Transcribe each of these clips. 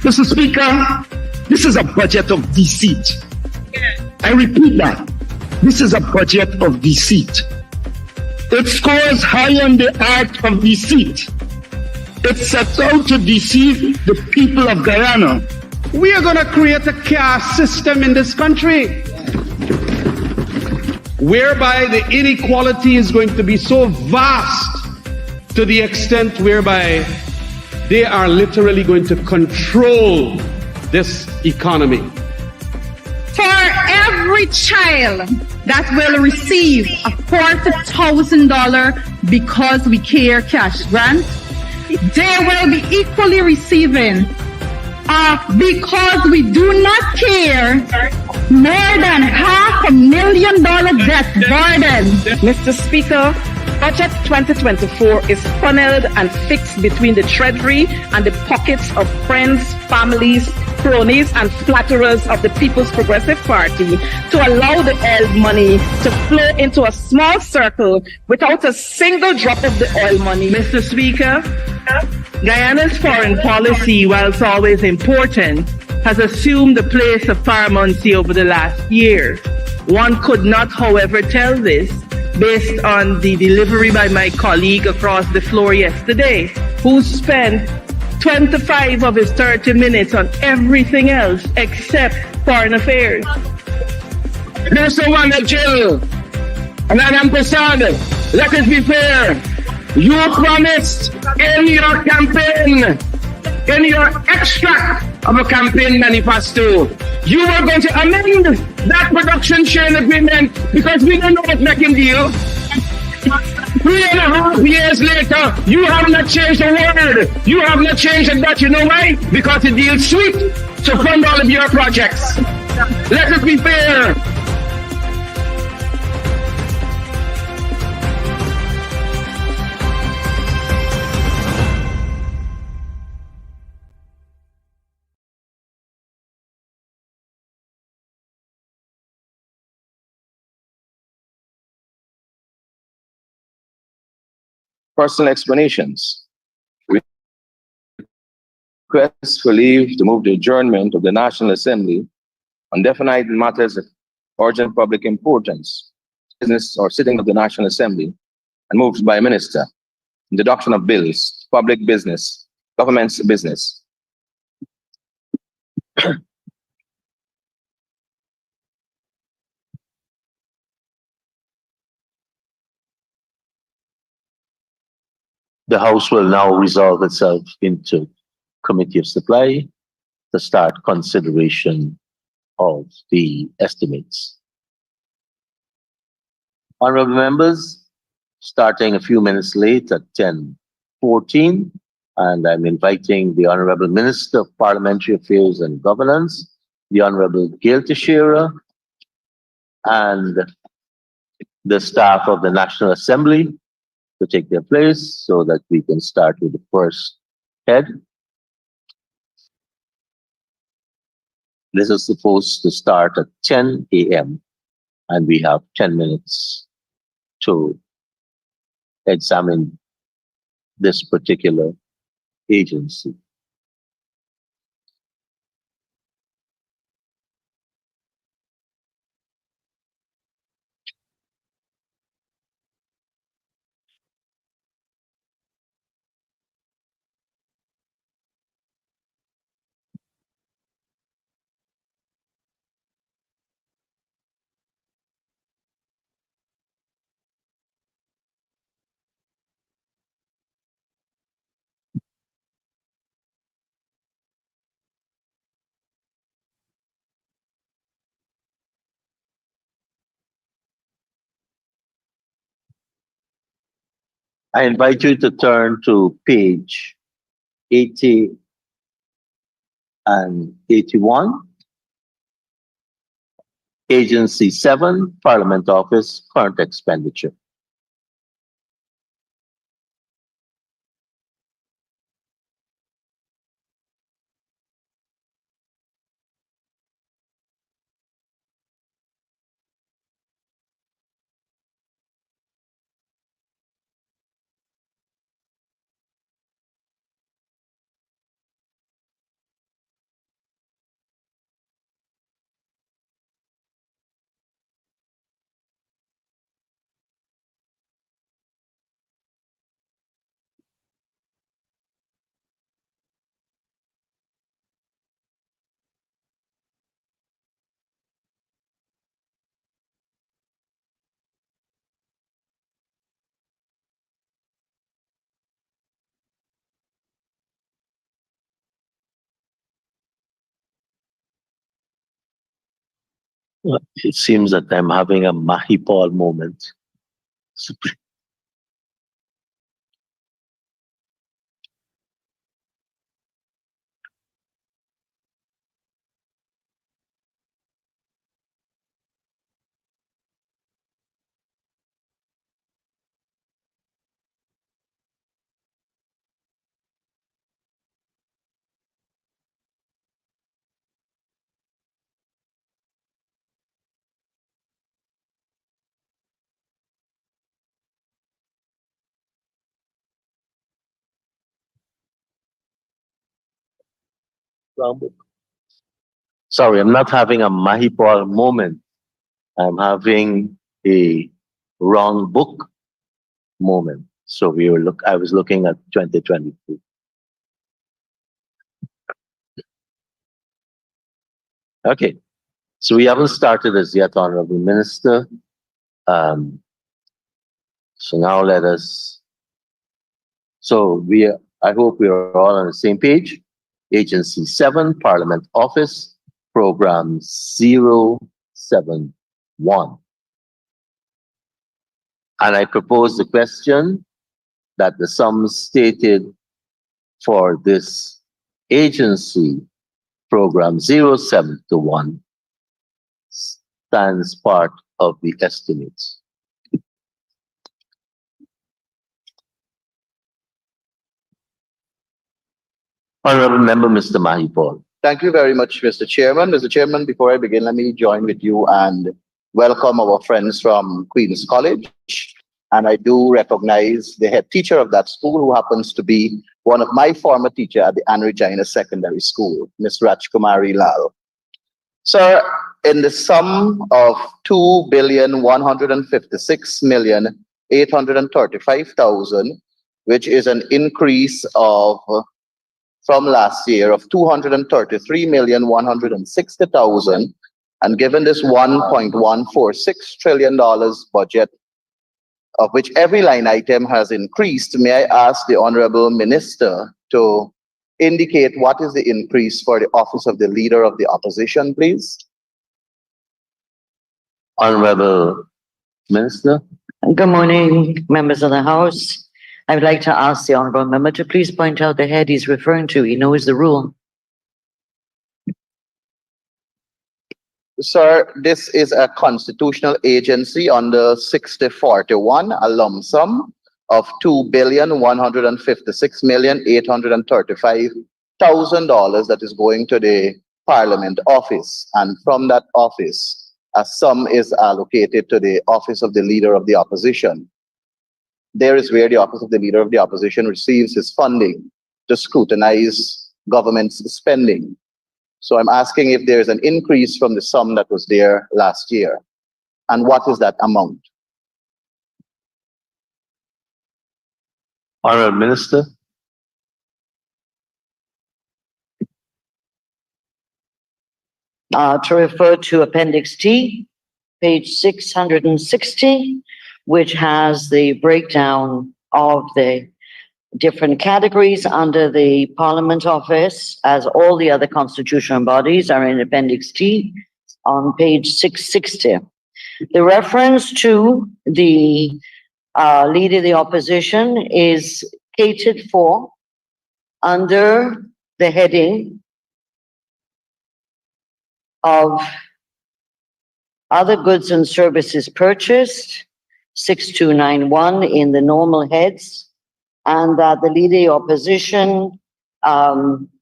Mr. Speaker, this is a budget of deceit. I repeat that. This is a budget of deceit. It scores high on the art of deceit. It sets out to deceive the people of Guyana. We are going to create a caste system in this country whereby the inequality is going to be so vast to the extent whereby they are literally going to control this economy. For every child that will receive a $40,000 Because We Care cash grant, they will be equally receiving Because We Do Not Care more than $500,000 debt burden. Mr. Speaker, Budget 2024 is funneled and fixed between the Treasury and the pockets of friends, families, cronies, and flatterers of the People's Progressive Party to allow the oil money to flow into a small circle without a single drop of the oil money. Mr. Speaker, Guyana's foreign policy, whilst always important, has assumed the place of paramountcy over the last year. One could not, however, tell this based on the delivery by my colleague across the floor yesterday, who spent 25 of his 30 minutes on everything else except foreign affairs. There's someone in jail, and I'm concerned. Let us be fair. You promised in your campaign, in your extract of a campaign manifesto, you were going to amend that production sharing agreement because we don't know what's making deal. 3.5 years later, you have not changed a word. You have not changed a dot. You know why? Because the deal's sweet to fund all of your projects. Let us be fair. Personal explanations. Requests for leave to move the adjournment of the National Assembly on definite matters of urgent public importance, business or sitting of the National Assembly, and moved by a minister. Introduction of bills, public business, government's business. The House will now resolve itself into Committee of Supply to start consideration of the estimates. Honorable members, starting a few minutes late at 10:14, and I'm inviting the Honorable Minister of Parliamentary Affairs and Governance, the Honorable Gail Teixeira, and the staff of the National Assembly to take their place so that we can start with the first head. This is supposed to start at 10 a.m. and we have 10 minutes to examine this particular agency. I invite you to turn to page 80 and 81. Agency 7, Parliament Office, current expenditure. It seems that I'm having a Mahipol moment. Sorry, I'm not having a Mahipol moment. I'm having a wrong book moment. So I was looking at 2022. Okay. So we haven't started as yet, Honorable Minister. So now I hope we are all on the same page. Agency 7, Parliament Office, Program 071. And I propose the question that the sums stated for this agency, Program 071, stands part of the estimates. Honorable Member, Mr. Mahipol. Thank you very much, Mr. Chairman. Mr. Chairman, before I begin, let me join with you and welcome our friends from Queen's College. And I do recognize the head teacher of that school, who happens to be one of my former teachers at the Anne Regina Secondary School, Ms. Rajkumari Lal. Sir, in the sum of 2,156,835,000, which is an increase of from last year of 233,160,000, and given this $1.146 trillion budget, of which every line item has increased, may I ask the Honorable Minister to indicate what is the increase for the Office of the Leader of the Opposition, please? Honorable Minister. Good morning, members of the House. I would like to ask the honourable member to please point out the head he's referring to. He knows the rule. Sir, this is a constitutional agency under 6041, a lump sum of $2,156,835,000 that is going to the Parliament Office. And from that office, a sum is allocated to the Office of the Leader of the Opposition. There is where the Office of the Leader of the Opposition receives his funding to scrutinize government's spending. So I'm asking if there is an increase from the sum that was there last year, and what is that amount? Honorable Minister. To refer to Appendix T, page 660, which has the breakdown of the different categories under the Parliament Office, as all the other constitutional bodies are in Appendix T on page 660. The reference to the Leader of the Opposition is catered for under the heading of other goods and services purchased, 6291 in the normal heads, and that the Leader of the Opposition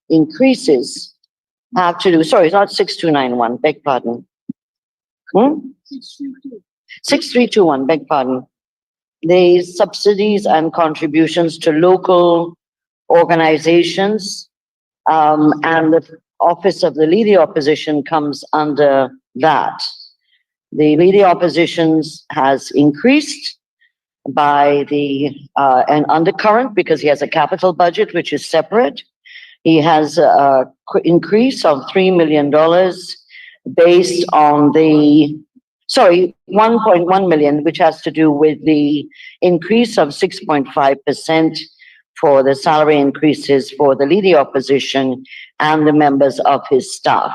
increases have to do, sorry, it's not 6291, beg pardon. 6321, beg pardon. The subsidies and contributions to local organizations, and the Office of the Leader of the Opposition comes under that. The Leader of the Opposition has increased by an undercurrent because he has a capital budget which is separate. He has an increase of $3 million based on the, sorry, 1.1 million, which has to do with the increase of 6.5% for the salary increases for the Leader of the Opposition and the members of his staff.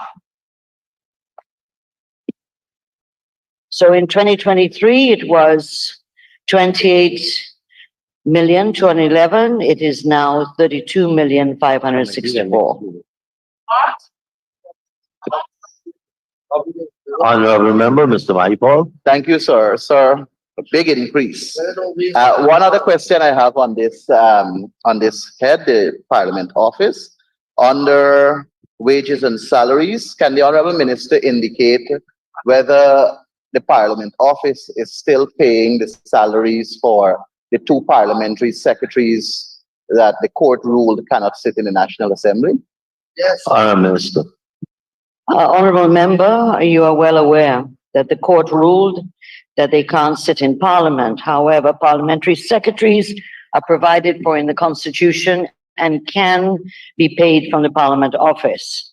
So in 2023, it was 28,211,000. It is now 32,564,000. Honorable Member, Mr. Mahipal. Thank you, sir. Sir, a big increase. One other question I have on this head, the Parliament Office, under wages and salaries. Can the Honorable Minister indicate whether the Parliament Office is still paying the salaries for the two parliamentary secretaries that the court ruled cannot sit in the National Assembly? Yes. Honorable Minister. Honorable member, you are well aware that the court ruled that they can't sit in Parliament. However, parliamentary secretaries are provided for in the Constitution and can be paid from the Parliament Office.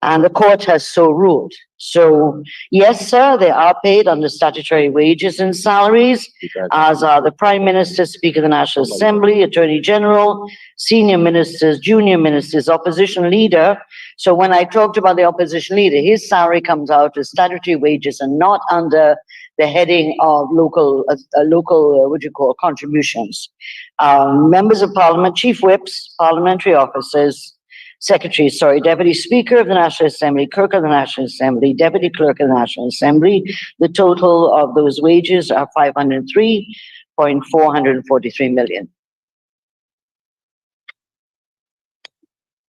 And the court has so ruled. So, yes, sir, they are paid under statutory wages and salaries, as are the Prime Minister, Speaker of the National Assembly, Attorney General, senior ministers, junior ministers, opposition leader. So when I talked about the opposition leader, his salary comes out as statutory wages and not under the heading of local contributions. Members of Parliament, chief whips, parliamentary officers, secretaries, Deputy Speaker of the National Assembly, Clerk of the National Assembly, Deputy Clerk of the National Assembly. The total of those wages are 503.443 million.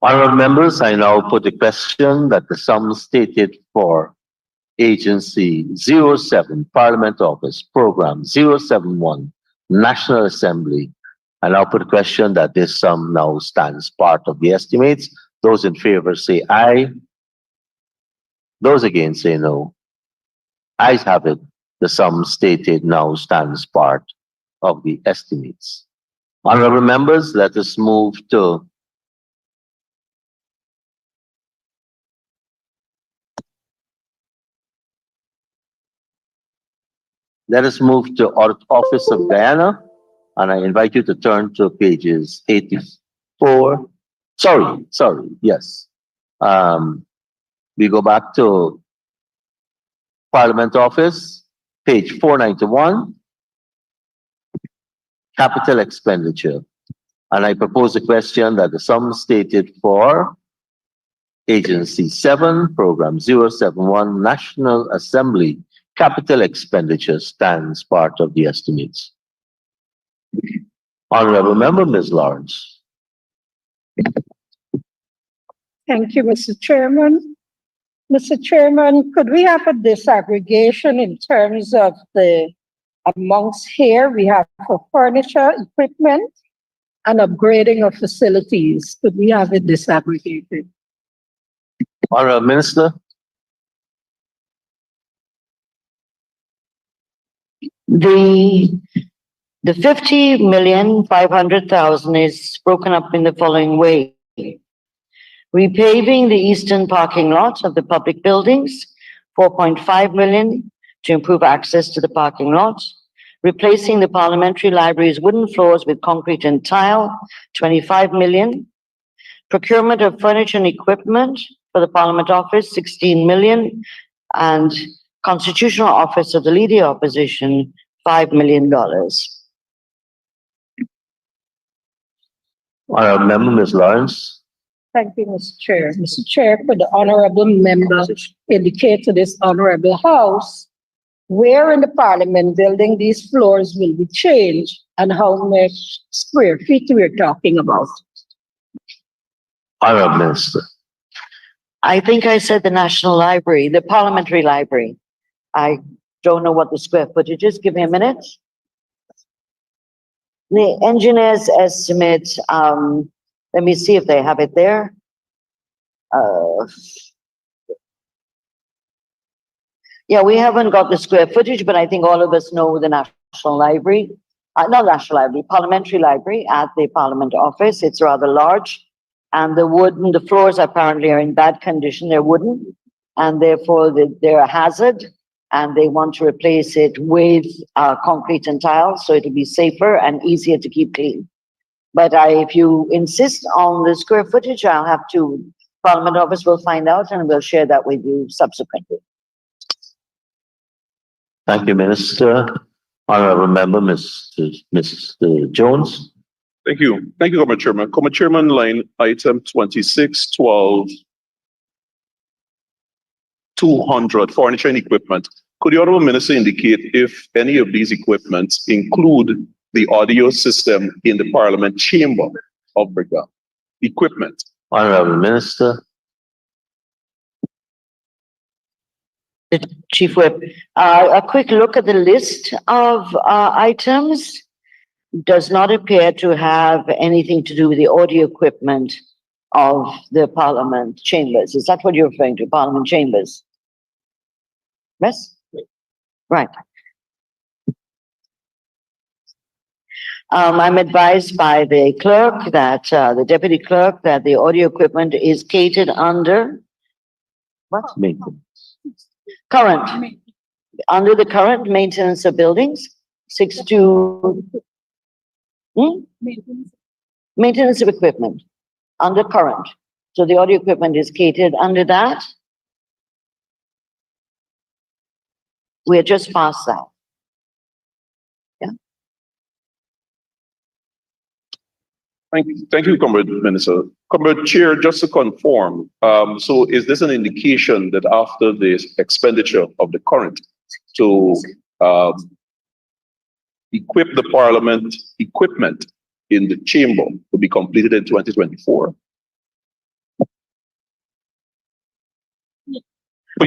Honorable members, I now put the question that the sum stated for Agency 07, Parliament Office, Program 071, National Assembly. I now put the question that this sum now stands part of the estimates. Those in favor say aye. Those against say no. Ayes have it. The sum stated now stands part of the estimates. Honorable members, let us move to Audit Office of Guyana, and I invite you to turn to pages 84. Sorry, yes. We go back to Parliament Office, page 491, Capital Expenditure. And I propose a question that the sum stated for Agency 7, Program 071, National Assembly, Capital Expenditure stands part of the estimates. Honorable Member, Ms. Lawrence. Thank you, Mr. Chairman. Mr. Chairman, could we have a disaggregation in terms of the amounts here? We have for furniture, equipment, and upgrading of facilities. Could we have it disaggregated? Honorable Minister. The 50,500,000 is broken up in the following way. Repaving the eastern parking lot of the public buildings, 4.5 million to improve access to the parking lot. Replacing the parliamentary library's wooden floors with concrete and tile, 25 million. Procurement of furniture and equipment for the Parliament Office, 16 million. And Constitutional Office of the Leader of Opposition, $5 million. Honorable Member, Ms. Lawrence. Thank you, Mr. Chair. Mr. Chair, could the honorable member indicate to this honorable House where in the Parliament building these floors will be changed and how much square feet we're talking about? Honorable Minister. I think I said the National Library, the Parliamentary Library. I don't know what the square footage is. Give me a minute. The engineers estimate, let me see if they have it there. Yeah, we haven't got the square footage, but I think all of us know the National Library, not National Library, Parliamentary Library at the Parliament Office. It's rather large, and the floors apparently are in bad condition. They're wooden, and therefore they're a hazard, and they want to replace it with concrete and tile, so it'll be safer and easier to keep clean. But if you insist on the square footage, I'll have to, Parliament Office will find out and we'll share that with you subsequently. Thank you, Minister. Honorable Member, Mr. Jones. Thank you. Thank you, Comrade Chairman. Comrade Chairman, line item 2612, 200, furniture and equipment. Could the Honorable Minister indicate if any of these equipments include the audio system in the Parliament chamber of Brigade? Equipment. Honorable Minister. Chief Whip, a quick look at the list of items does not appear to have anything to do with the audio equipment of the Parliament chambers. Is that what you're referring to, Parliament chambers? Yes? Right. I'm advised by the clerk that, the deputy clerk, that the audio equipment is catered under what? Maintenance. Current. Under the current maintenance of buildings, 62. Maintenance of equipment under current. So the audio equipment is catered under that. We're just past that. Thank you, Comrade Minister. Comrade Chair, just to confirm, so is this an indication that after this expenditure of the current to equip the Parliament equipment in the chamber to be completed in 2024?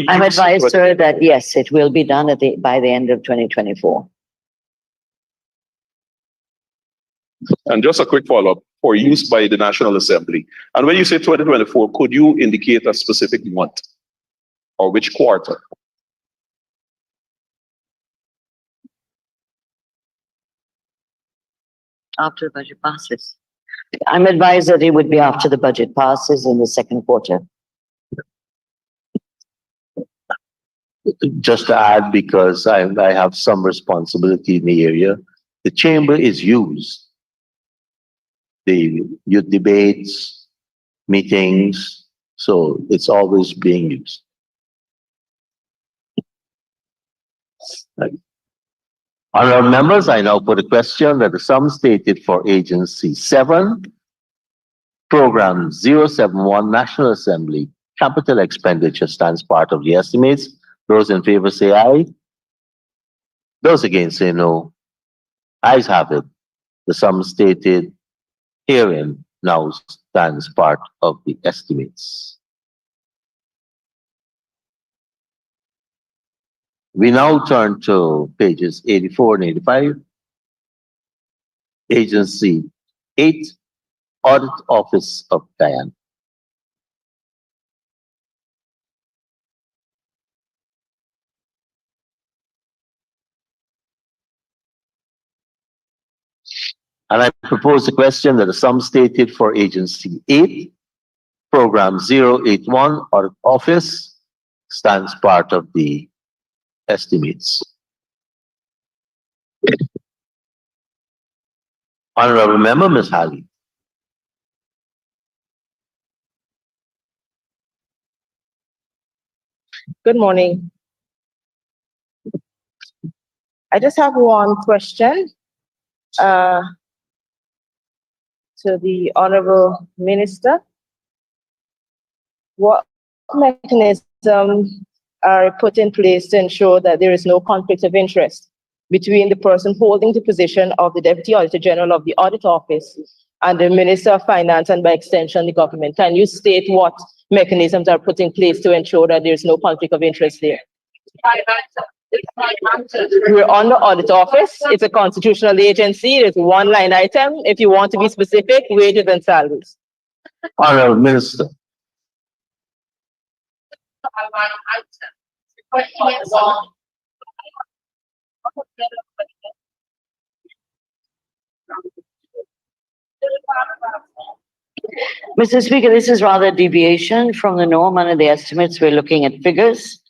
I'm advised, sir, that yes, it will be done by the end of 2024. And just a quick follow-up, for use by the National Assembly. And when you say 2024, could you indicate a specific month or which quarter? After the budget passes. I'm advised that it would be after the budget passes in the second quarter. Just to add, because I have some responsibility in the area, the chamber is used. The youth debates, meetings, so it's always being used. Honourable members, I now put a question that the sum stated for Agency 7, Program 071, National Assembly, capital expenditure stands part of the estimates. Those in favor say aye. Those against say no. Ayes have it. The sum stated herein now stands part of the estimates. We now turn to pages 84 and 85. Agency 8, Audit Office of Guyana. And I propose the question that the sum stated for Agency 8, Program 081, Audit Office, stands part of the estimates. Honorable Member, Ms. Halley. Good morning. I just have one question to the Honorable Minister. What mechanisms are put in place to ensure that there is no conflict of interest between the person holding the position of the Deputy Auditor General of the Audit Office and the Minister of Finance and by extension the government? Can you state what mechanisms are put in place to ensure that there is no conflict of interest there? We're on the Audit Office. It's a constitutional agency. It's one line item. If you want to be specific, wages and salaries. Honorable Minister. Mr. Speaker, this is rather a deviation from the norm. Under the estimates, we're looking at figures.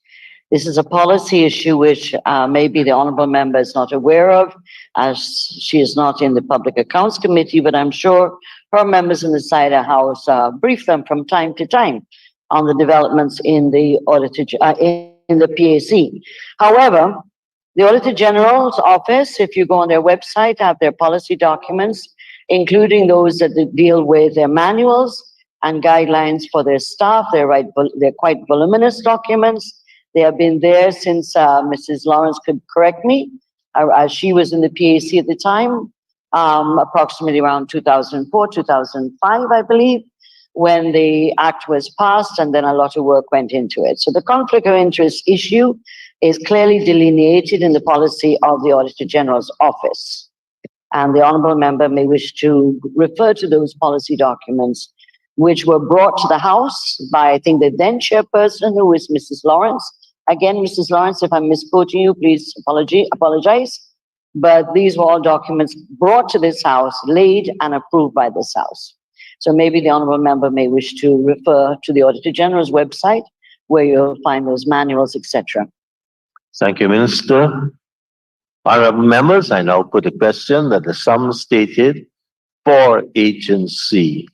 This is a policy issue which maybe the honourable member is not aware of, as she is not in the Public Accounts Committee, but I'm sure her members in the Cider House brief them from time to time on the developments in the in the PAC. However, The Auditor General's office, if you go on their website, have their policy documents, including those that deal with their manuals and guidelines for their staff. They're quite voluminous documents. They have been there since Mrs. Lawrence could correct me, as she was in the PAC at the time, approximately around 2004, 2005, I believe, when the act was passed, and then a lot of work went into it. So the conflict of interest issue is clearly delineated in the policy of the Auditor General's office. And the honourable member may wish to refer to those policy documents, which were brought to the House by, I think, the then chairperson, who is Mrs. Lawrence. Again, Mrs. Lawrence, if I'm misquoting you, please apologize. But these were all documents brought to this House, laid and approved by this House. So maybe the honourable member may wish to refer to the Auditor General's website, where you'll find those manuals, etc. Thank you, Minister. Honorable members, I now put a question that the sum stated for Agency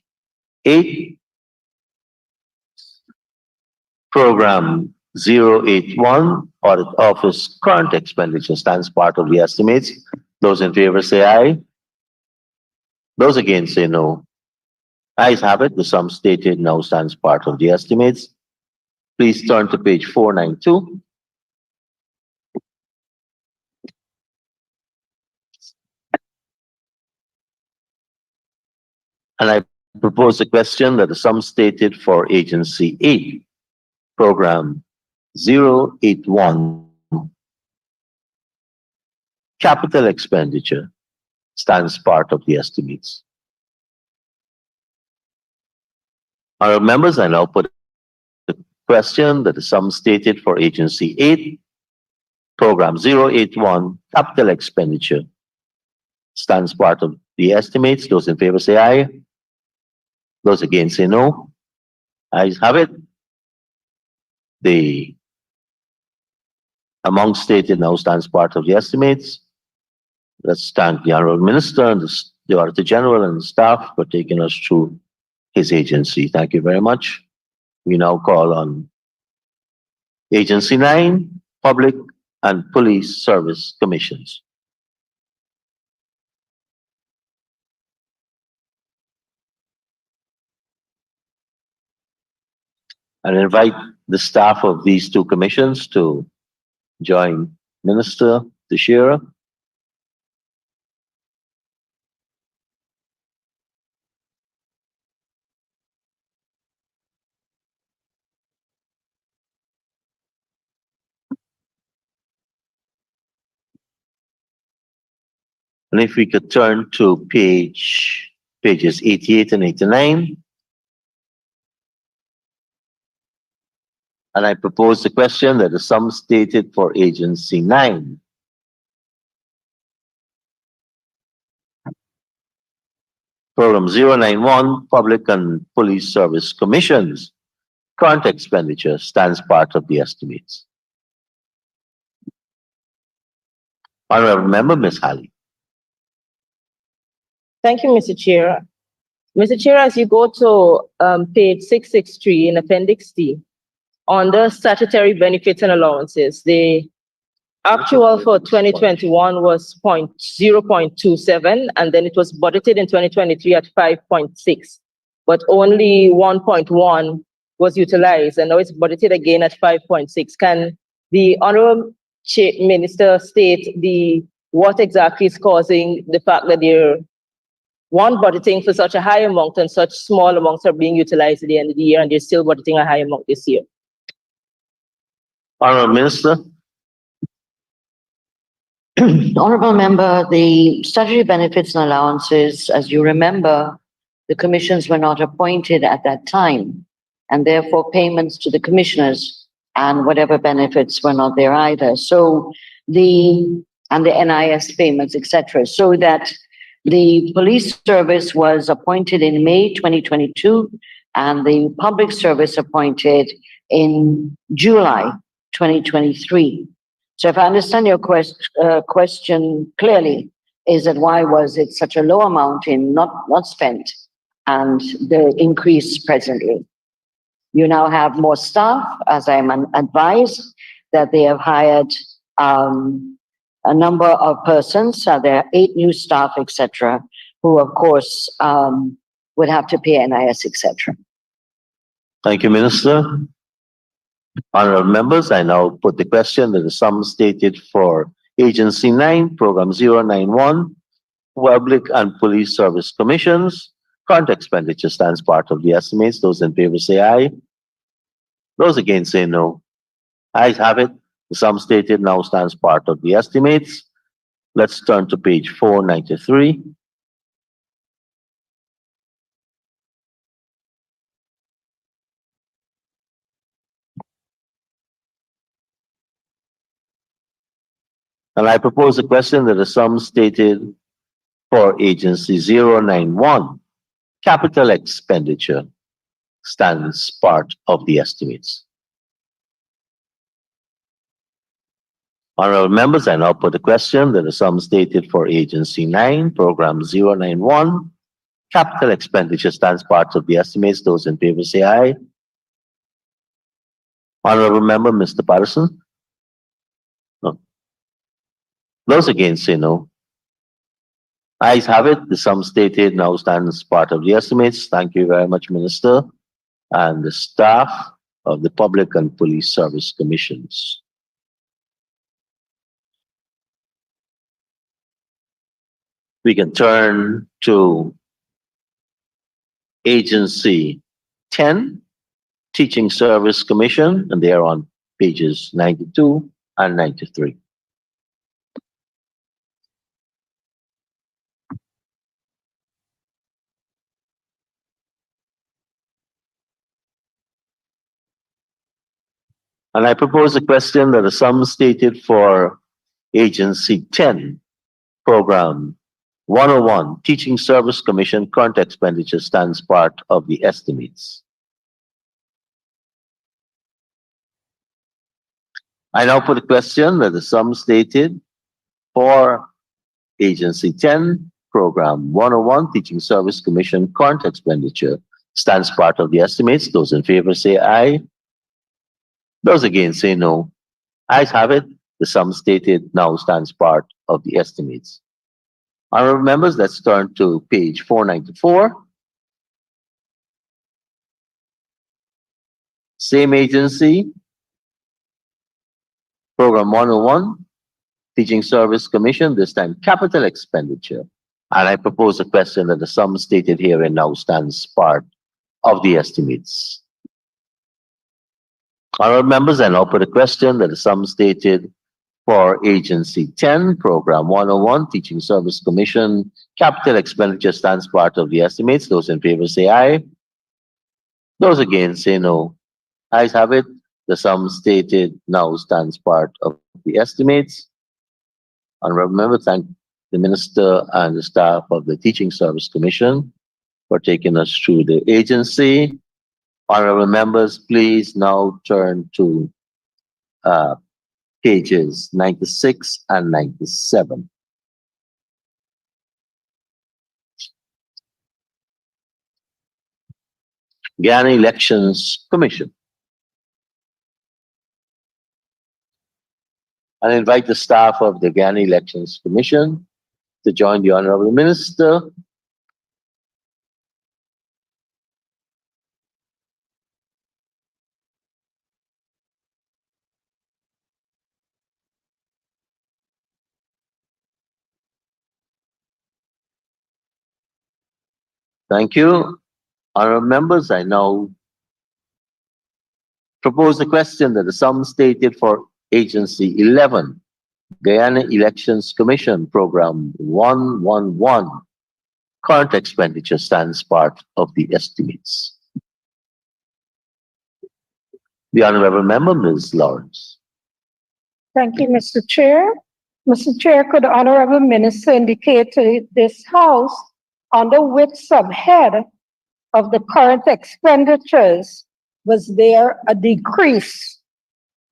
8, Program 081, Audit Office current expenditure stands part of the estimates. Those in favor say aye. Those against say no. Ayes have it. The sum stated now stands part of the estimates. Please turn to page 492. And I propose a question that the sum stated for Agency 8, Program 081, capital expenditure stands part of the estimates. Honourable members, I now put the question that the sum stated for Agency 8, Program 081, capital expenditure stands part of the estimates. Those in favor say aye. Those against say no. Ayes have it. The amount stated now stands part of the estimates. Let's thank the Honourable Minister and the Auditor General and the staff for taking us through his agency. Thank you very much. We now call on Agency 9, Public and Police Service Commissions. And invite the staff of these two commissions to join Minister Teixeira. And if we could turn to pages 88 and 89. And I propose the question that the sum stated for Agency 9, Program 091, Public and Police Service Commissions, current expenditure stands part of the estimates. Honourable Member, Ms. Halley. Thank you, Mr. Chair. Mr. Chair, as you go to page 663 in Appendix D, on the statutory benefits and allowances, the actual for 2021 was 0.27, and then it was budgeted in 2023 at 5.6, but only 1.1 was utilized, and now it's budgeted again at 5.6. Can the Honourable Minister state what exactly is causing the fact that they're budgeting for such a high amount and such small amounts are being utilized at the end of the year, and they're still budgeting a high amount this year? Honourable Minister. Honourable Member, the statutory benefits and allowances, as you remember, the commissions were not appointed at that time, and therefore payments to the commissioners and whatever benefits were not there either. So the NIS payments, etc. So that the police service was appointed in May 2022, and the public service appointed in July 2023. So if I understand your question clearly, is that why was it such a low amount in not spent and the increase presently? You now have more staff, as I'm advised, that they have hired a number of persons. There are 8 new staff, etc., who, of course, would have to pay NIS, etc. Thank you, Minister. Honorable members, I now put the question that the sum stated for Agency 9, Program 091, Public and Police Service Commissions, current expenditure stands part of the estimates. Those in favor say aye. Those against say no. Ayes have it. The sum stated now stands part of the estimates. Let's turn to page 493. And I propose a question that the sum stated for Agency 091, capital expenditure, stands part of the estimates. Honorable members, I now put the question that the sum stated for Agency 9, Program 091, capital expenditure stands part of the estimates. Those in favor say aye. Honorable member, Mr. Patterson? No. Those against say no. Ayes have it. The sum stated now stands part of the estimates. Thank you very much, Minister, and the staff of the Public and Police Service Commissions. We can turn to Agency 10, Teaching Service Commission, and they are on pages 92 and 93. And I propose a question that the sum stated for Agency 10, Program 101, Teaching Service Commission, current expenditure stands part of the estimates. I now put a question that the sum stated for Agency 10, Program 101, Teaching Service Commission, current expenditure stands part of the estimates. Those in favor say aye. Those against say no. Ayes have it. The sum stated now stands part of the estimates. Honorable members, let's turn to page 494. Same agency, Program 101, Teaching Service Commission, this time capital expenditure. And I propose a question that the sum stated herein now stands part of the estimates. Honorable members, I now put a question that the sum stated for Agency 10, Program 101, Teaching Service Commission, capital expenditure stands part of the estimates. Those in favor say aye. Those against say no. Ayes have it. The sum stated now stands part of the estimates. Honorable members, thank the Minister and the staff of the Teaching Service Commission for taking us through the agency. Honorable members, please now turn to pages 96 and 97. Guyana Elections Commission. I invite the staff of the Guyana Elections Commission to join the Honorable Minister. Thank you. Honorable members, I now propose a question that the sum stated for Agency 11, Guyana Elections Commission, Program 111, current expenditure stands part of the estimates. The Honorable Member, Ms. Lawrence. Thank you, Mr. Chair. Mr. Chair, could the Honorable Minister indicate to this House under which subhead of the current expenditures was there a decrease?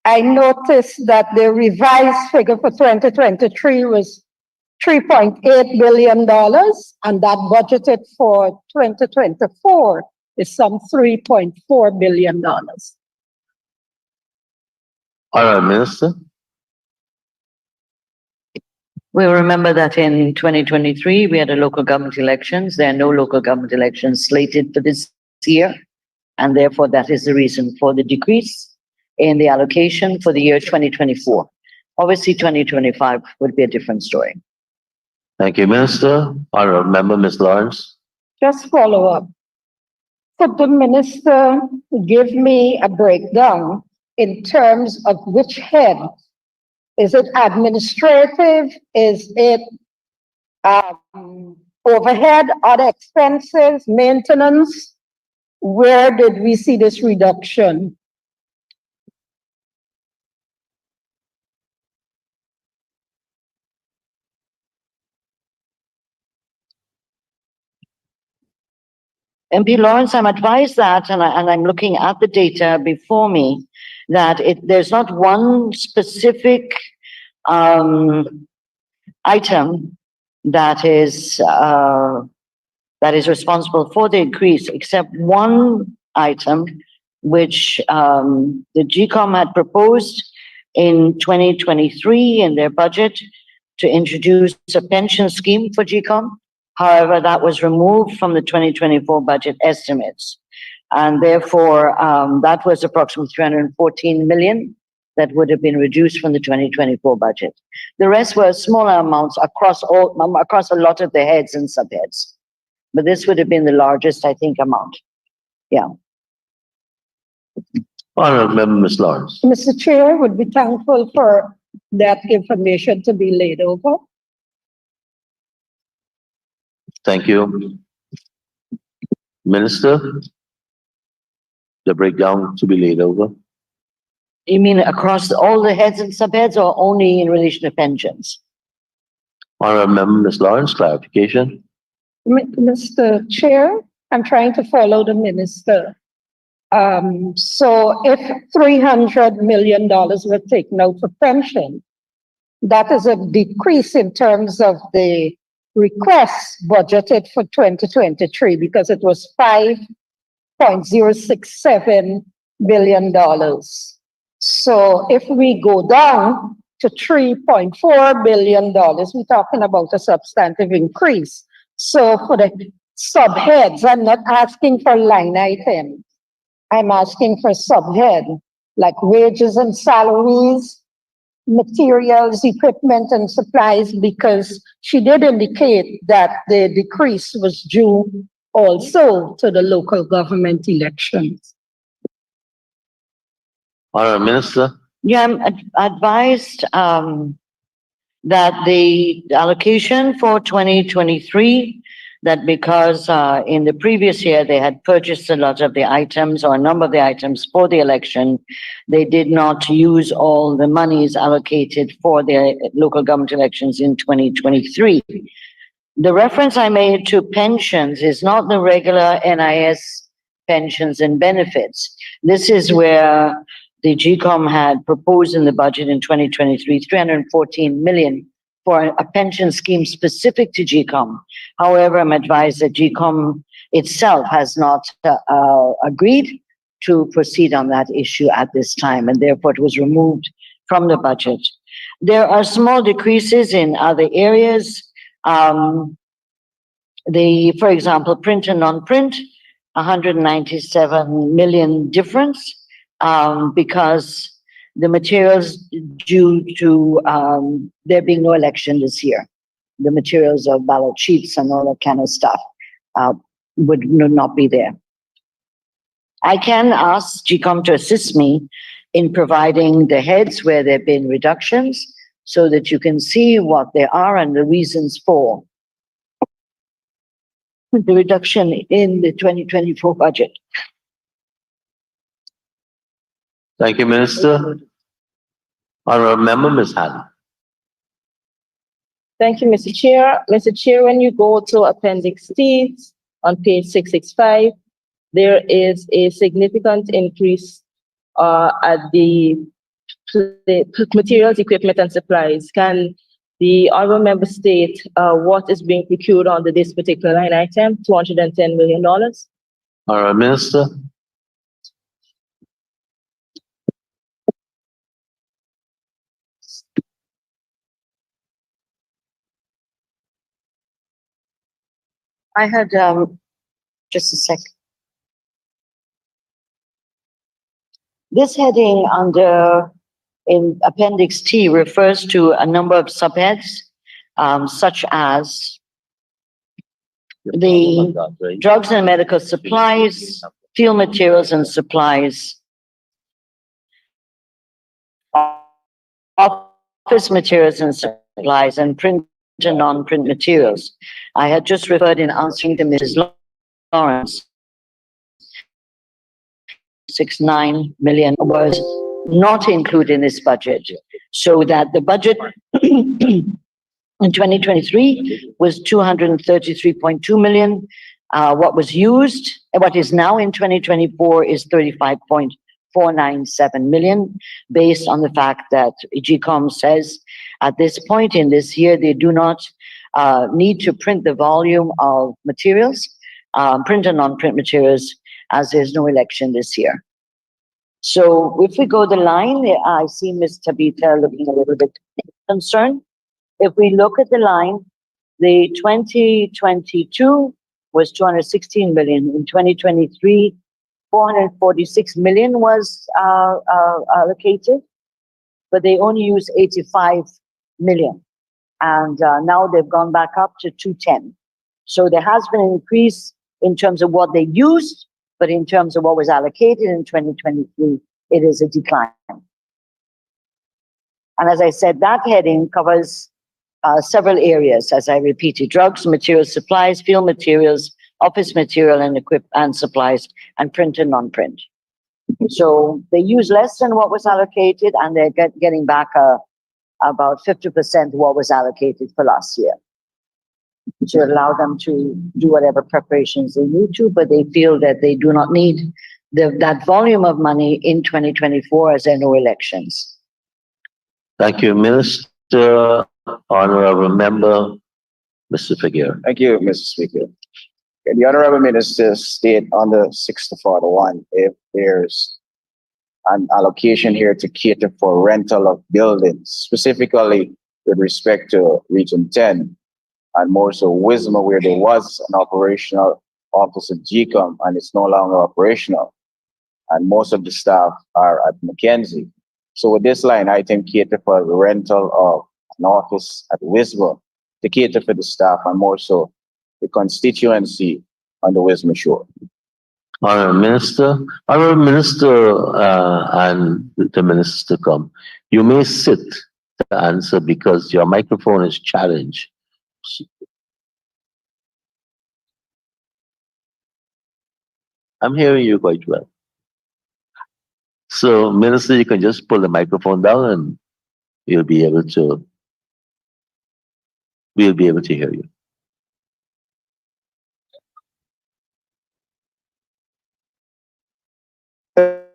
I noticed that the revised figure for 2023 was $3.8 billion, and that budgeted for 2024 is some $3.4 billion. Honorable Minister. We remember that in 2023, we had a local government elections. There are no local government elections slated for this year. And therefore, that is the reason for the decrease in the allocation for the year 2024. Obviously, 2025 would be a different story. Thank you, Minister. Honorable Member, Ms. Lawrence. Just follow up. Could the minister give me a breakdown in terms of which head? Is it administrative? Is it overhead, other expenses, maintenance? Where did we see this reduction? MP Lawrence, I'm advised that, and I'm looking at the data before me, that there's not one specific item that is responsible for the increase, except one item which the GCOM had proposed in 2023 in their budget to introduce a pension scheme for GCOM. However, that was removed from the 2024 budget estimates. And therefore, that was approximately 314 million that would have been reduced from the 2024 budget. The rest were smaller amounts across a lot of the heads and subheads. But this would have been the largest, I think, amount. Yeah. Honorable Member, Ms. Lawrence. Mr. Chair, would be thankful for that information to be laid over. Thank you. Minister, the breakdown to be laid over. You mean across all the heads and subheads or only in relation to pensions? Honorable Member, Ms. Lawrence, clarification. Mr. Chair, I'm trying to follow the minister. So if $300 million were taken out for pension, that is a decrease in terms of the requests budgeted for 2023 because it was $5.067 billion. So if we go down to $3.4 billion, we're talking about a substantive increase. So for the subheads, I'm not asking for line item. I'm asking for subhead, like wages and salaries, materials, equipment, and supplies, because she did indicate that the decrease was due also to the local government elections. Honorable Minister. Yeah, I'm advised that the allocation for 2023, that because in the previous year they had purchased a lot of the items or a number of the items for the election, they did not use all the monies allocated for the local government elections in 2023. The reference I made to pensions is not the regular NIS pensions and benefits. This is where the GCOM had proposed in the budget in 2023, 314 million for a pension scheme specific to GCOM. However, I'm advised that GCOM itself has not agreed to proceed on that issue at this time, and therefore it was removed from the budget. There are small decreases in other areas. For example, print and non-print, 197 million difference. Because the materials due to there being no election this year, the materials of ballot sheets and all that kind of stuff would not be there. I can ask GCOM to assist me in providing the heads where there have been reductions so that you can see what they are and the reasons for the reduction in the 2024 budget. Thank you, Minister. Honorable Member, Ms. Hannon. Thank you, Mr. Chair. Mr. Chair, when you go to Appendix D on page 665, there is a significant increase at the materials, equipment, and supplies. Can the honorable member state what is being procured under this particular line item, $210 million? Honorable Minister. I had, just a sec. This heading under in Appendix T refers to a number of subheads, such as the drugs and medical supplies, field materials and supplies, office materials and supplies, and print and non-print materials. I had just referred in answering to Mrs. Lawrence, 6.9 million was not included in this budget, so that the budget in 2023 was 233.2 million. What was used, what is now in 2024 is 35.497 million, based on the fact that GCOM says at this point in this year, they do not need to print the volume of materials, print and non-print materials, as there's no election this year. So if we go the line, I see Ms. Tabitha looking a little bit concerned. If we look at the line, the 2022 was 216 million. In 2023, 446 million was allocated, but they only used 85 million. And now they've gone back up to 210. So there has been an increase in terms of what they used, but in terms of what was allocated in 2023, it is a decline. And as I said, that heading covers several areas, as I repeated: drugs, materials, supplies, field materials, office material and supplies, and print and non-print. So they use less than what was allocated, and they're getting back about 50% what was allocated for last year, to allow them to do whatever preparations they need to, but they feel that they do not need that volume of money in 2024 as there are no elections. Thank you, Minister. Honorable Member, Mr. Figueroa. Thank you, Mr. Speaker. The Honorable Minister state under 641 if there's an allocation here to cater for rental of buildings, specifically with respect to Region 10, and more so Wisma, where there was an operational office of GCOM and it's no longer operational, and most of the staff are at Mackenzie. So with this line item, cater for the rental of an office at Wisma to cater for the staff and more so the constituency on the Wisma shore. Honorable Minister, and the ministers to come. You may sit to answer because your microphone is challenged. I'm hearing you quite well. So, Minister, you can just pull the microphone down and we'll be able to hear you.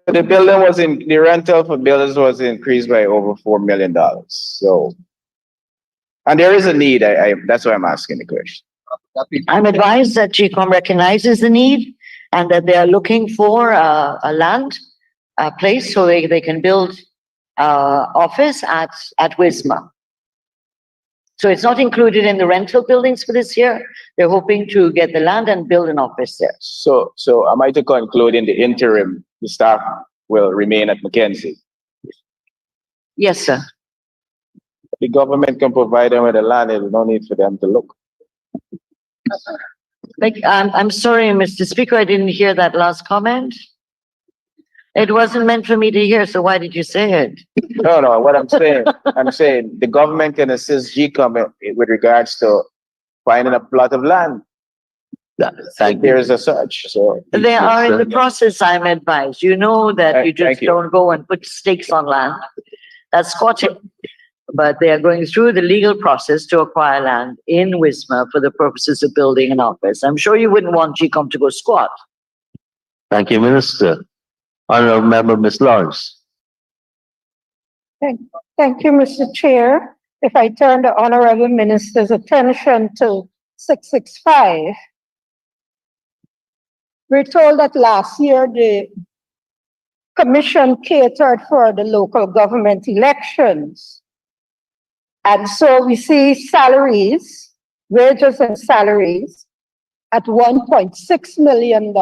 The building was the rental for buildings was increased by over $4 million. So, and there is a need. That's why I'm asking the question. I'm advised that GCOM recognizes the need and that they are looking for a land, a place so they can build office at Wisma. So it's not included in the rental buildings for this year. They're hoping to get the land and build an office there. So am I to conclude in the interim, the staff will remain at Mackenzie? Yes, sir. The government can provide them with the land. There's no need for them to look. I'm sorry, Mr. Speaker, I didn't hear that last comment. It wasn't meant for me to hear, so why did you say it? No, what I'm saying the government can assist GCOM with regards to finding a plot of land. There is a search. So they are in the process, I'm advised. You know that you just don't go and put stakes on land. That's squatting. But they are going through the legal process to acquire land in Wisma for the purposes of building an office. I'm sure you wouldn't want GCOM to go squat. Thank you, Minister. Honorable Member, Ms. Lawrence. Thank you, Mr. Chair. If I turn the Honorable Minister's attention to 665, we're told that last year the Commission catered for the local government elections. And so we see salaries, wages and salaries, at $1.6 million.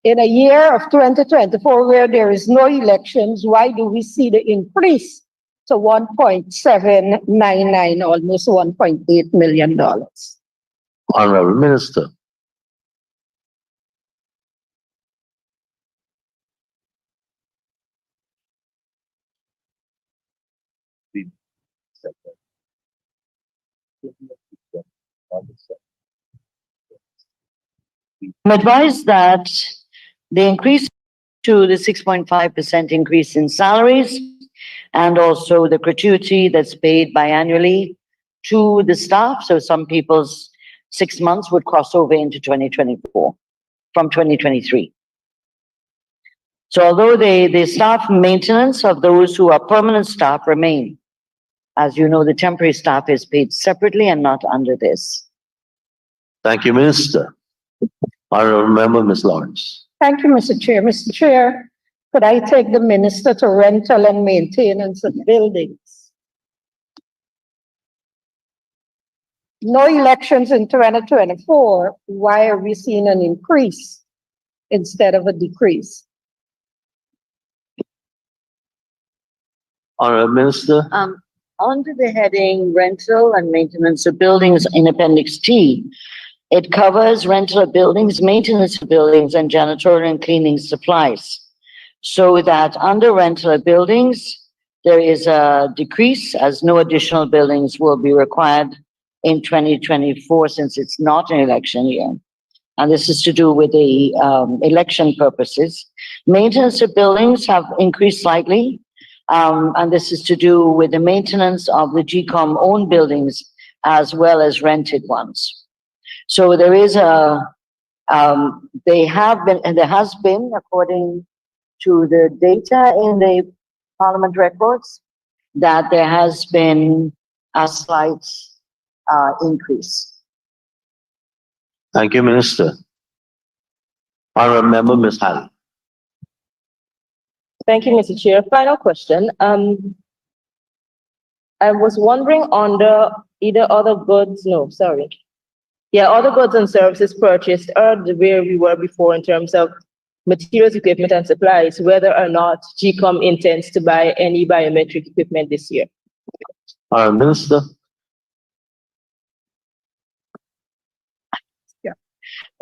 In a year of 2024 where there is no elections, why do we see the increase to 1.799, almost $1.8 million? Honorable Minister. I'm advised that the increase to the 6.5% increase in salaries and also the gratuity that's paid biannually to the staff. So some people's 6 months would cross over into 2024 from 2023. So although the staff maintenance of those who are permanent staff remain, as you know, the temporary staff is paid separately and not under this. Thank you, Minister. Honorable Member, Ms. Lawrence. Thank you, Mr. Chair. Mr. Chair, could I take the Minister to rental and maintenance of buildings? No elections in 2024. Why are we seeing an increase instead of a decrease? Honorable Minister. Under the heading rental and maintenance of buildings in Appendix T, it covers rental of buildings, maintenance of buildings, and janitorial and cleaning supplies. So that under rental of buildings, there is a decrease as no additional buildings will be required in 2024 since it's not an election year. And this is to do with the election purposes. Maintenance of buildings have increased slightly. And this is to do with the maintenance of the GCOM owned buildings as well as rented ones. So there is there has been, according to the data in the Parliament records, that there has been a slight increase. Thank you, Minister. Honorable Member, Ms. Halley. Thank you, Mr. Chair. Final question. I was wondering on the other goods and services purchased or where we were before in terms of materials, equipment, and supplies, whether or not GCOM intends to buy any biometric equipment this year. Minister. Yeah.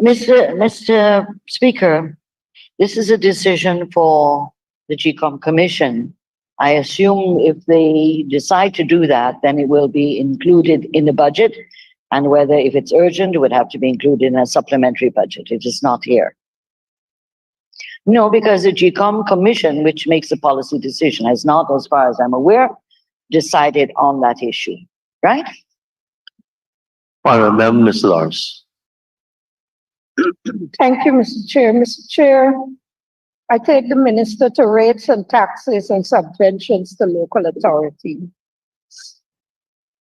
Mr. Speaker, this is a decision for the GCOM Commission. I assume if they decide to do that, then it will be included in the budget. And whether, if it's urgent, it would have to be included in a supplementary budget. It is not here. No, because the GCOM Commission, which makes the policy decision, has not, as far as I'm aware, decided on that issue, right? Honorable Member, Ms. Lawrence. Thank you, Mr. Chair. Mr. Chair, I take the Minister to rates and taxes and subventions to local authority.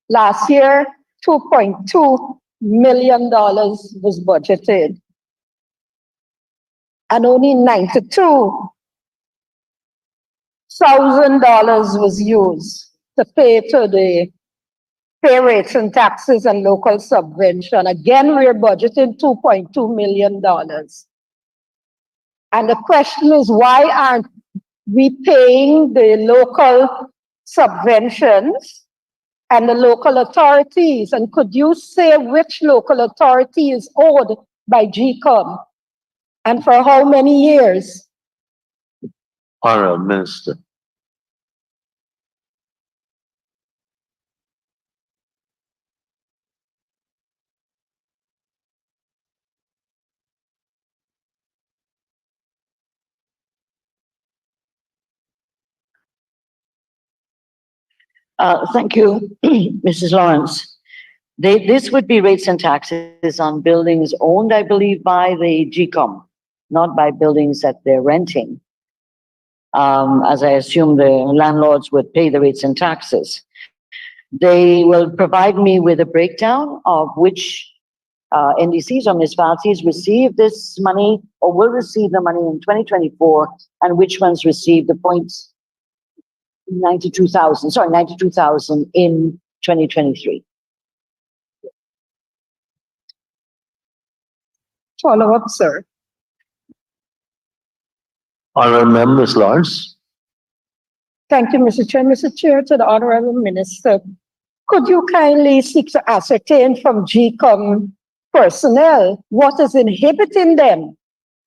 Last year, $2.2 million was budgeted, and only $92,000 was used to pay to the pay rates and taxes and local subvention. Again, we're budgeting $2.2 million. And the question is, why aren't we paying the local subventions and the local authorities? And could you say which local authority is owed by GCOM and for how many years? Honorable Minister. Thank you, Mrs. Lawrence. This would be rates and taxes on buildings owned, I believe, by the GCOM, not by buildings that they're renting. As I assume the landlords would pay the rates and taxes. They will provide me with a breakdown of which NDCs or municipalities receive this money or will receive the money in 2024 and which ones receive the 92,000 in 2023. Follow up, sir. Honorable Member, Ms. Lawrence. Thank you, Mr. Chair. Mr. Chair, to the Honorable Minister, could you kindly seek to ascertain from GCOM personnel what is inhibiting them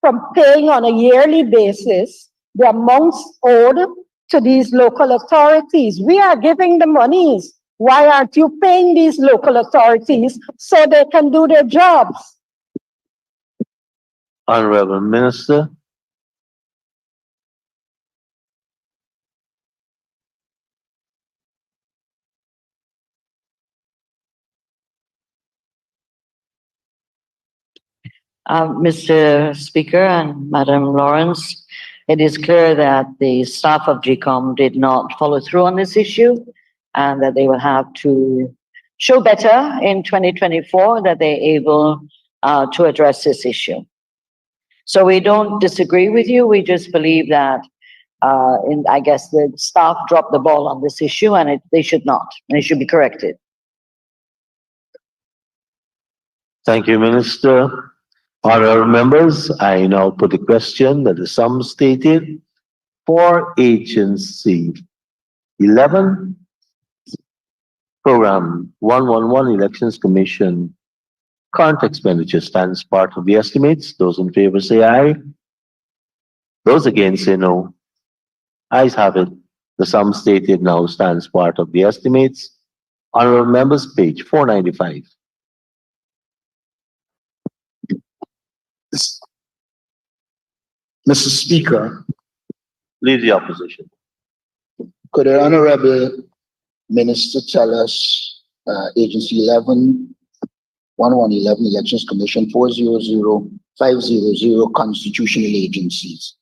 from paying on a yearly basis the amounts owed to these local authorities? We are giving the monies. Why aren't you paying these local authorities so they can do their jobs? Honorable Minister. Mr. Speaker and Madam Lawrence, it is clear that the staff of GCOM did not follow through on this issue and that they will have to show better in 2024 that they're able to address this issue. So we don't disagree with you. We just believe that I guess the staff dropped the ball on this issue and they should not, and it should be corrected. Thank you, Minister. Honorable members, I now put the question that the sum stated for Agency 11, Program 111 Elections Commission, current expenditure stands part of the estimates. Those in favor say aye. Those against say no. Ayes have it. The sum stated now stands part of the estimates. Honorable members, page 495. Mr. Speaker, Lead the opposition. could the Honorable Minister tell us Agency 11, 1111 Elections Commission 400,500 constitutional agencies.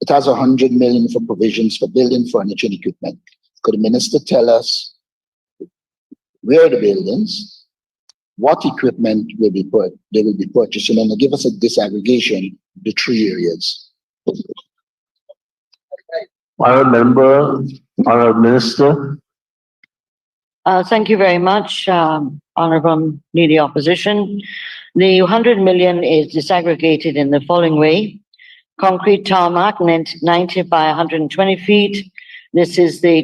It has 100 million for provisions for building, furniture, and equipment. Could the Minister tell us where the buildings, what equipment they will be purchasing, and give us a disaggregation of the three areas? Honorable Member, Honorable Minister. Thank you very much, Honorable Leader Opposition. The 100 million is disaggregated in the following way. Concrete tarmac, 90 by 120 feet. This is the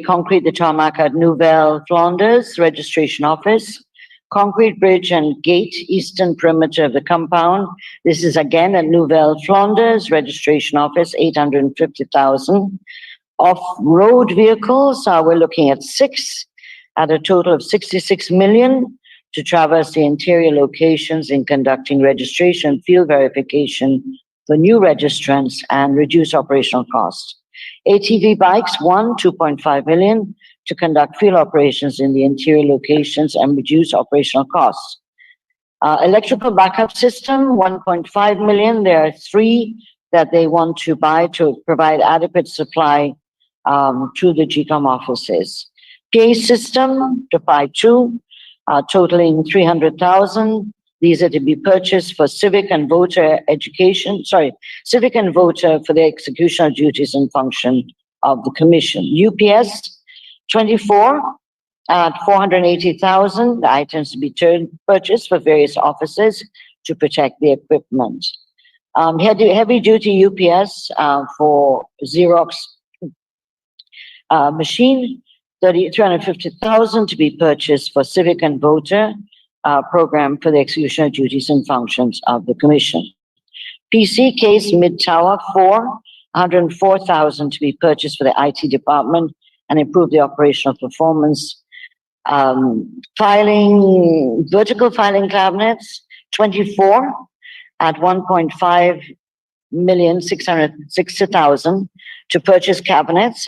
tarmac at Nouvelle Flanders Registration Office. Concrete bridge and gate, eastern perimeter of the compound. This is again at Nouvelle Flanders Registration Office, 850,000. Off-road vehicles, we're looking at 6 at a total of 66 million to traverse the interior locations in conducting registration, field verification for new registrants and reduce operational costs. ATV bikes, 2.5 million to conduct field operations in the interior locations and reduce operational costs. Electrical backup system, 1.5 million. There are 3 that they want to buy to provide adequate supply to the GCOM offices. PA system to buy 2, totaling 300,000. These are to be purchased for civic and voter civic and voter for the execution of duties and function of the commission. UPS 24 at 480,000 items to be purchased for various offices to protect the equipment. Heavy duty UPS for Xerox machine, 350,000 to be purchased for civic and voter program for the execution of duties and functions of the commission. PC case mid-tower 104,000 to be purchased for the IT department and improve the operational performance. Vertical filing cabinets, 24 at 1.5,660,000 to purchase cabinets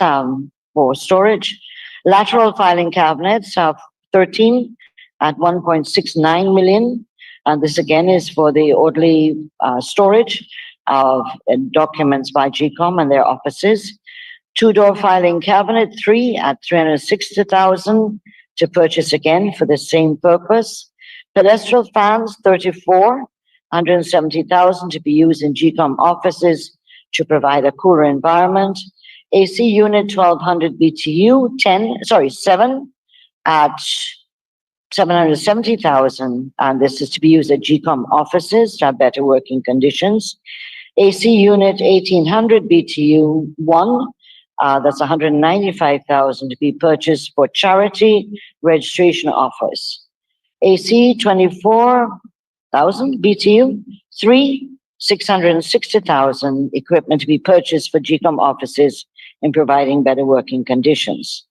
for storage. Lateral filing cabinets of 13 at 1.69 million. And this again is for the orderly storage of documents by GCOM and their offices. 2-door filing cabinet, 3 at 360,000 to purchase again for the same purpose. Pedestal fans, 34, 170,000 to be used in GCOM offices to provide a cooler environment. AC unit 1200 BTU, 7 at 770,000, and this is to be used at GCOM offices to have better working conditions. AC unit 1800 BTU 1, that's 195,000 to be purchased for charity registration office. AC 24,000 BTU 3, 660,000 equipment to be purchased for GCOM offices in providing better working conditions.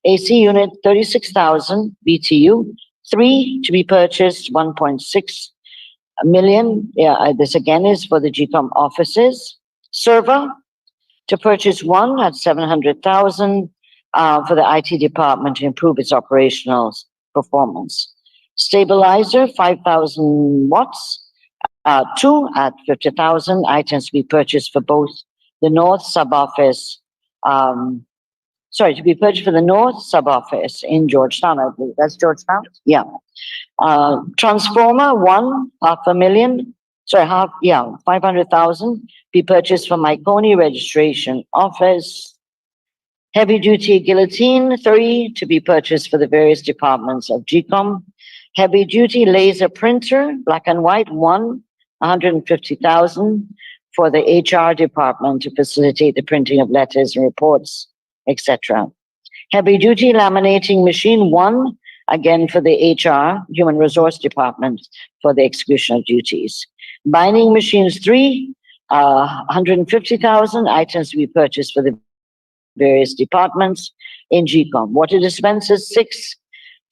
AC unit 36,000 BTU 3 to be purchased 1.6 million. This again is for the GCOM offices. Server to purchase 1 at 700,000 for the IT department to improve its operational performance. Stabilizer 5,000 watts, 2 at 50,000 items to be purchased for both the North sub-office, to be purchased for the North sub-office in Georgetown, I believe. That's Georgetown? Yeah. Transformer 1, 500,000 be purchased for Myconi registration office. Heavy duty guillotine 3 to be purchased for the various departments of GCOM. Heavy duty laser printer, black and white 1, 150,000 for the HR department to facilitate the printing of letters and reports, etc. Heavy duty laminating machine 1, again for the HR, human resource department for the execution of duties. Binding machines 3, 150,000 items to be purchased for the various departments in GCOM. Water dispensers 6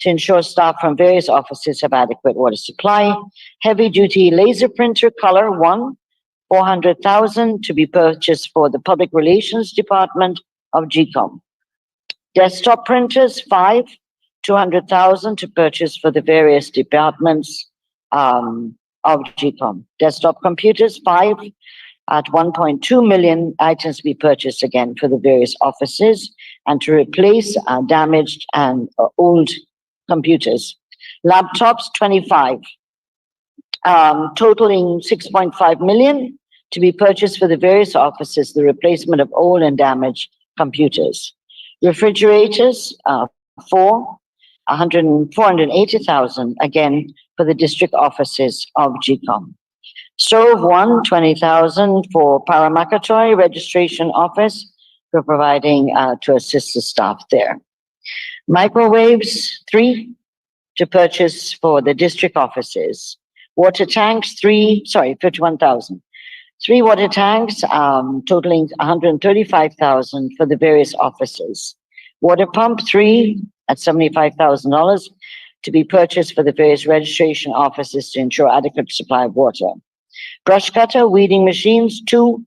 to ensure staff from various offices have adequate water supply. Heavy duty laser printer color 1, 400,000 to be purchased for the public relations department of GCOM. Desktop printers 5, 200,000 to purchase for the various departments of GCOM. Desktop computers 5 at 1.2 million items to be purchased again for the various offices and to replace damaged and old computers. Laptops 25, totaling 6.5 million to be purchased for the various offices, the replacement of old and damaged computers. Refrigerators 480,000 again for the district offices of GCOM. Stove 1, 20,000 for Paramakatoy registration office for providing to assist the staff there. Microwaves 3 to purchase for the district offices. Water tanks 51,000. 3 water tanks totaling 135,000 for the various offices. Water pump 3 at $75,000 to be purchased for the various registration offices to ensure adequate supply of water. Brush cutter, weeding machines 2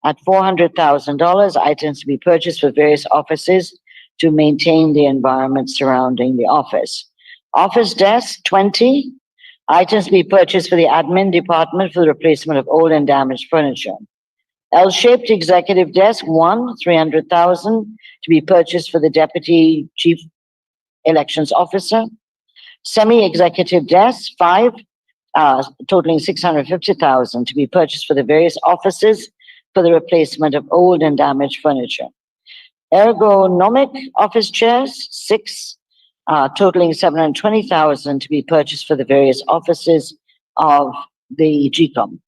at $400,000, items to be purchased for various offices to maintain the environment surrounding the office. Office desk 20, items to be purchased for the admin department for the replacement of old and damaged furniture. L-shaped executive desk 1, 300,000 to be purchased for the deputy chief elections officer. Semi-executive desk 5, totaling 650,000 to be purchased for the various offices for the replacement of old and damaged furniture. Ergonomic office chairs 6, totaling 720,000 to be purchased for the various offices of the GCOM.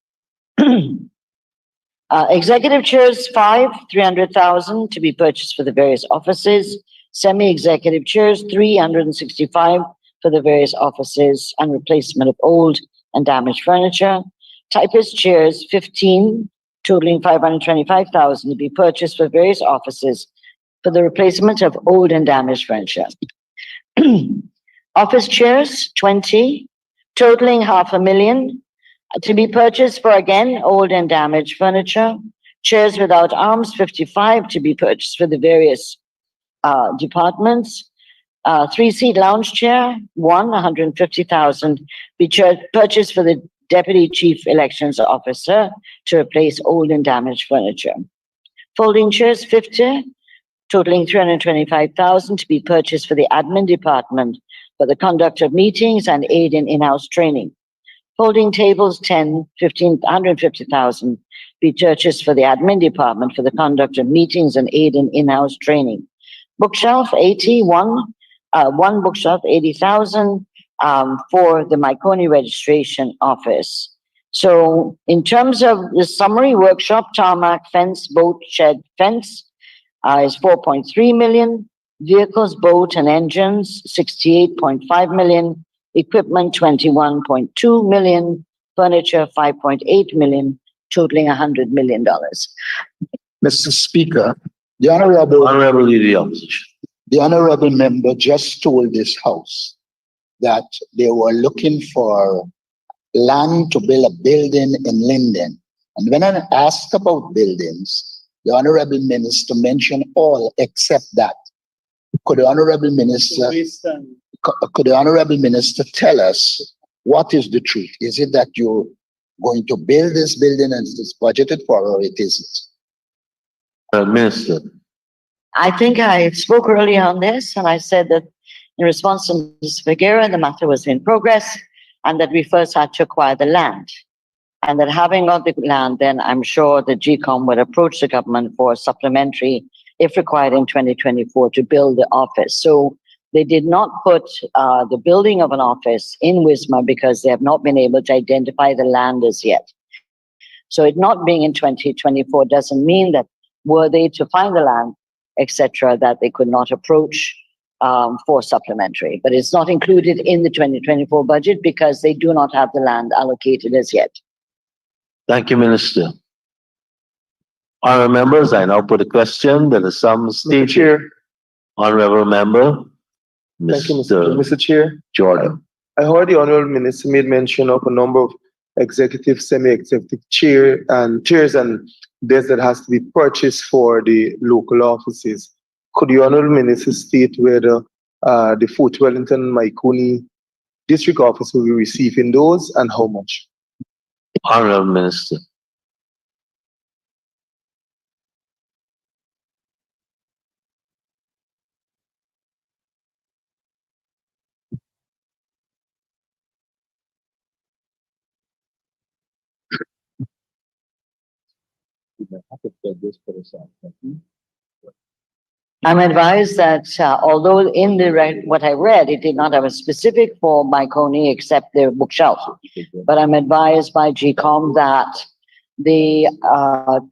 Executive chairs 5, 300,000 to be purchased for the various offices. Semi-executive chairs 365 for the various offices and replacement of old and damaged furniture. Typist chairs 15, totaling 525,000 to be purchased for various offices for the replacement of old and damaged furniture. Office chairs 20, totaling $500,000 to be purchased for again old and damaged furniture. Chairs without arms 55 to be purchased for the various departments. 3-seat lounge chair 150,000 be purchased for the deputy chief elections officer to replace old and damaged furniture. Folding chairs 50, totaling 325,000 to be purchased for the admin department for the conduct of meetings and aid in in-house training. Folding tables 10, 15, 150,000 be purchased for the admin department for the conduct of meetings and aid in in-house training. Bookshelf 81, one bookshelf 80,000 for the Myconi registration office. So in terms of the summary workshop, tarmac, fence, boat, shed, fence is 4.3 million. Vehicles, boat and engines, 68.5 million. Equipment, 21.2 million. Furniture, 5.8 million, totaling $100 million. Mr. Speaker, the Honorable Leader of the Opposition. The honorable member just told this House that they were looking for land to build a building in Linden. And when I asked about buildings, the honorable minister mentioned all except that. Could the honorable minister tell us what is the truth? Is it that you're going to build this building and it's budgeted for, or it isn't? Minister. I think I spoke earlier on this, and I said that in response to Mr. Figueroa, the matter was in progress, and that we first had to acquire the land. And that having got the land, then I'm sure the GCOM would approach the government for supplementary, if required in 2024, to build the office. So they did not put the building of an office in Wismar because they have not been able to identify the land as yet. So it not being in 2024 doesn't mean that were they to find the land, etc., that they could not approach for supplementary. But it's not included in the 2024 budget because they do not have the land allocated as yet. Thank you, Minister. Honourable members, I now put a question that is some state. Mr. Chair. Honourable member, Thank you, Mr. Chair. Jordan. I heard the Honourable Minister made mention of a number of executive, semi-executive chairs and desks that has to be purchased for the local offices. Could the Honourable Minister state whether the Fort Wellington Myconi district office will be receiving those and how much? Honourable Minister. I'm advised that although in the what I read, it did not have a specific for Myconi except their bookshelf. But I'm advised by GCOM that the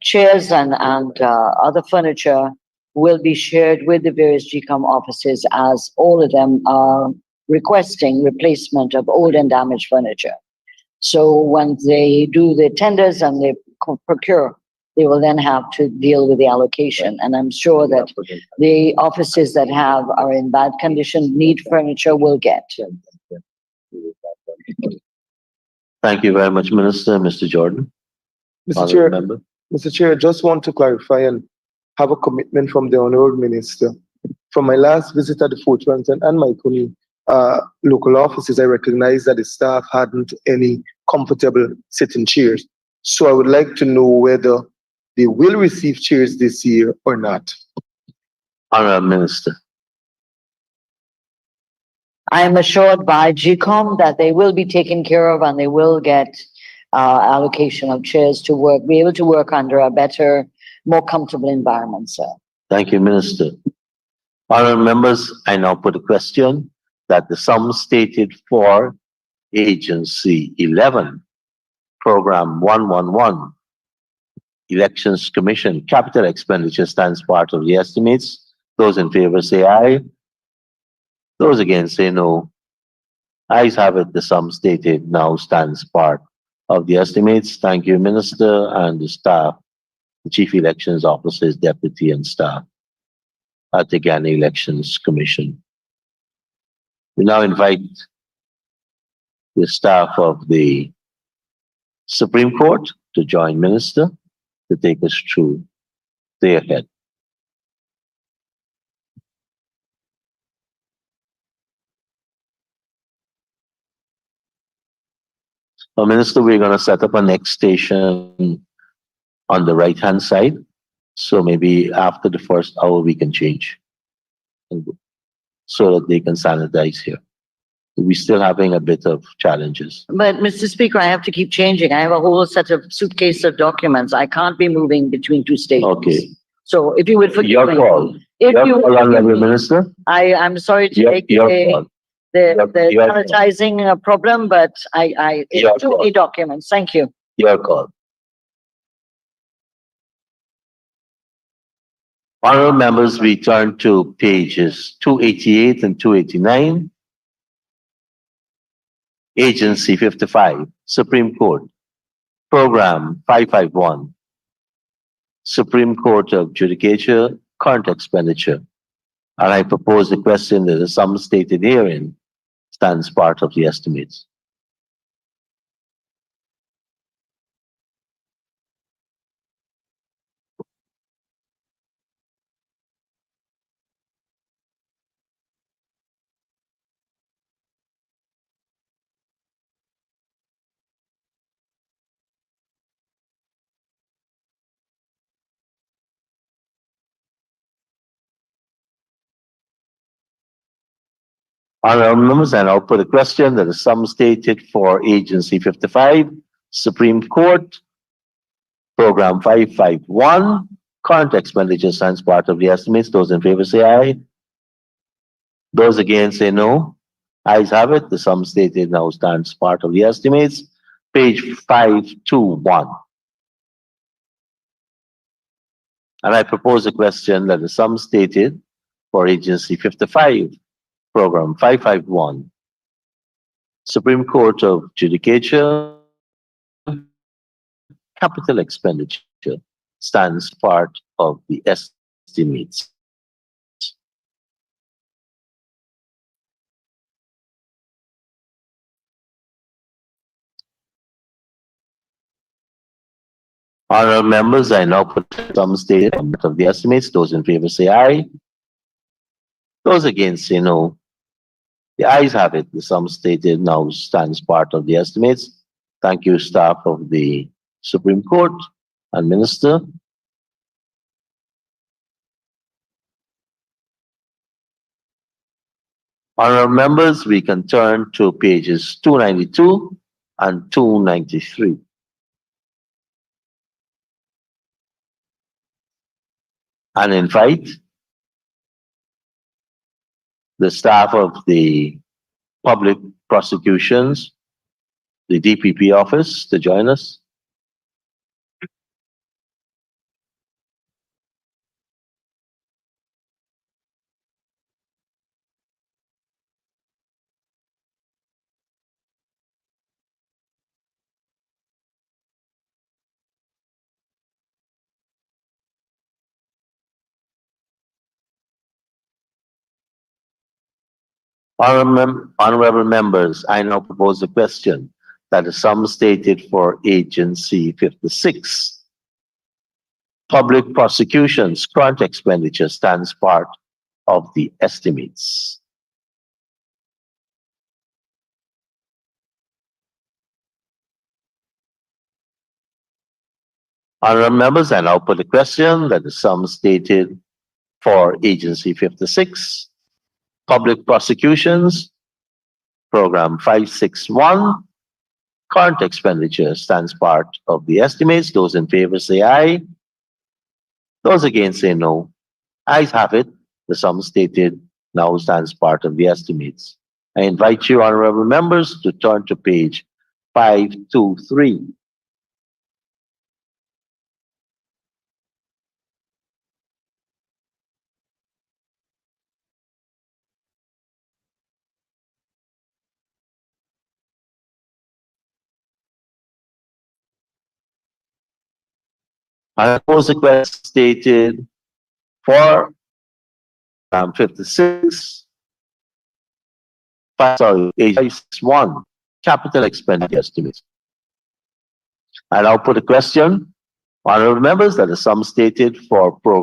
chairs and other furniture will be shared with the various GCOM offices, as all of them are requesting replacement of old and damaged furniture. So when they do the tenders and they procure, they will then have to deal with the allocation. And I'm sure that the offices that are in bad condition, need furniture, will get. Thank you very much, Minister. Mr. Jordan. Mr. Chair, I just want to clarify and have a commitment from the Honourable Minister. From my last visit at the Fort Wellington and Myconi local offices, I recognized that the staff hadn't any comfortable sitting chairs. So I would like to know whether they will receive chairs this year or not. Honourable Minister. I am assured by GCOM that they will be taken care of and they will get allocation of chairs to be able to work under a better, more comfortable environment, sir. Thank you, Minister. Honourable members, I now put a question that the sum stated for Agency 11, Program 111, Elections Commission, capital expenditure stands part of the estimates. Those in favor say aye. Those against say no. Ayes have it, the sum stated now stands part of the estimates. Thank you, Minister, and the staff, the Chief Elections Officers, Deputy, and staff at the Ghana Elections Commission. We now invite the staff of the Supreme Court to join Minister to take us through day ahead. Well, Minister, we're going to set up a next station on the right-hand side. So maybe after the first hour, we can change so that they can sanitize here. We're still having a bit of challenges. But Mr. Speaker, I have to keep changing. I have a whole set of suitcase of documents. I can't be moving between two stations. Okay. So if you would forgive Your me. call. If Your you call, Honourable Minister. I'm sorry to take your call. the Your- sanitizing problem, but Your it's too call. many documents. Thank you. Your call. Honorable members, we turn to pages 288 and 289. Agency 55, Supreme Court. Program 551. Supreme Court of Judicature, current expenditure. And I propose the question that the sum stated herein stands part of the estimates. Honorable members, I now put a question that the sum stated for Agency 55, Supreme Court, Program 551, current expenditure stands part of the estimates. Those in favor say aye. Those against say no. Ayes have it. The sum stated now stands part of the estimates. Page 521. And I propose a question that the sum stated for Agency 55, Program 551, Supreme Court of Judicature, capital expenditure stands part of the estimates. Honorable members, I now put some statement of the estimates. Those in favor say aye. Those against say no. The ayes have it. The sum stated now stands part of the estimates. Thank you, staff of the Supreme Court and Minister. Honorable members, we can turn to pages 292 and 293. And invite the staff of the public prosecutions, the DPP office to join us. Honorable members, I now propose a question that the sum stated for Agency 56, public prosecutions, current expenditure stands part of the estimates. Honorable members, I now put a question that the sum stated for Agency 56, public prosecutions, Program 561, current expenditure stands part of the estimates. Those in favor say aye. Those against say no. Ayes have it. The sum stated now stands part of the estimates. I invite you, honorable members, to turn to page 523. I propose the question stated for 56, H1, capital expenditure estimates. I now put a question, honorable members, that the sum stated for program